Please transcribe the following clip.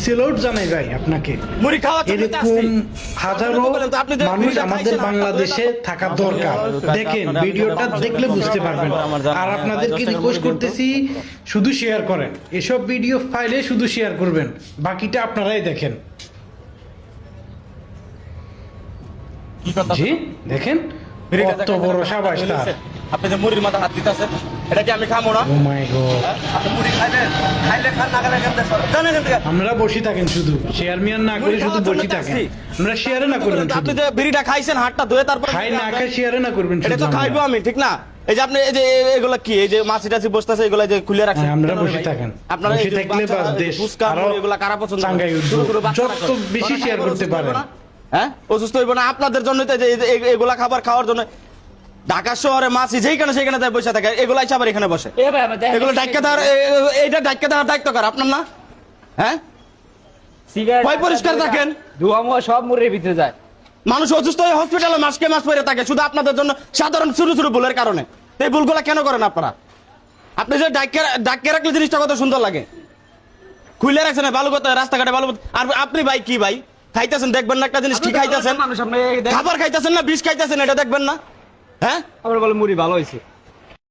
সেলউট জানাই ভাই আপনাকে। এরকম হাজারো মানুষ আমাদের বাংলাদেশে থাকা দরকার। দেখেন ভিডিওটা দেখলে বুঝতে পারবেন। আর আপনাদেরকে রিকোয়েস্ট করতেছি শুধু শেয়ার করেন, এসব ভিডিও ফাইলে শুধু শেয়ার করবেন, বাকিটা আপনারাই দেখেন। জি দেখেন কত বড় সাবাস তার। আপনি যে মুড়ির মাথা হাত দিতেছেন, এটা কি আমি খামো না? ও মাই গড, আপনি মুড়ি খাইবেন, খাইলে খান, না খাইলে খান, জানেন এখান থেকে। আমরা বসে থাকেন শুধু শেয়ার মিয়ার না করে শুধু বসে থাকেন। আমরা শেয়ারে না করবেন, আপনি শুধু যে বিড়িটা খাইছেন হাতটা ধুয়ে তারপর খাই না খাই শেয়ারে না করবেন এটা শুধু। তো খাইবো আমি, ঠিক না? এই যে আপনি এই যে এগুলা কি, এই যে মাছি টাছি বসতেছে, এগুলা যে খুলে রাখছেন, হ্যাঁ, আমরা বসে থাকেন। আপনারা বসে থাকলে বাস দেশ আরো এগুলা কারা পছন্দ করে? চাঙ্গাই উঠবো। ছোট ছোট বাচ্চারা যত করে। বেশি তখন শেয়ার আবার করতে অসুস্থ হইবো পারেন। না? হ্যাঁ, অসুস্থ হইব না আপনাদের জন্য। তো এই যে এগুলা খাওয়ার জন্য ঢাকা শহরে মাছি যেখানে সেখানে যায় বসে থাকে, এগুলা আবার এখানে বসে। এগুলো ডাক্কা দেওয়ার, এইটা ডাক্কা দেওয়ার দায়িত্ব কার? আপনার না? হ্যাঁ, ভয় পরিষ্কার থাকেন। ধোঁয়া মোয়া সব মুড়ের ভিতরে যায়। মানুষ অসুস্থ হয়ে হসপিটালে মাসকে মাস পরে থাকে শুধু আপনাদের জন্য, সাধারণ ছোট ছোট ভুলের কারণে। এই ভুলগুলা কেন করেন আপনারা? আপনি যে ডাক্কে রাখলে জিনিসটা কত সুন্দর লাগে, খুলে রাখছেন ভালো কথা, রাস্তাঘাটে ভালো। আর আপনি ভাই কি ভাই খাইতেছেন, দেখবেন না একটা জিনিস কি খাইতেছেন? মানুষ আপনি খাবার খাইতেছেন না বিষ খাইতেছেন, এটা দেখবেন না? হ্যাঁ, আমরা বলে মুড়ি ভালো হয়েছে।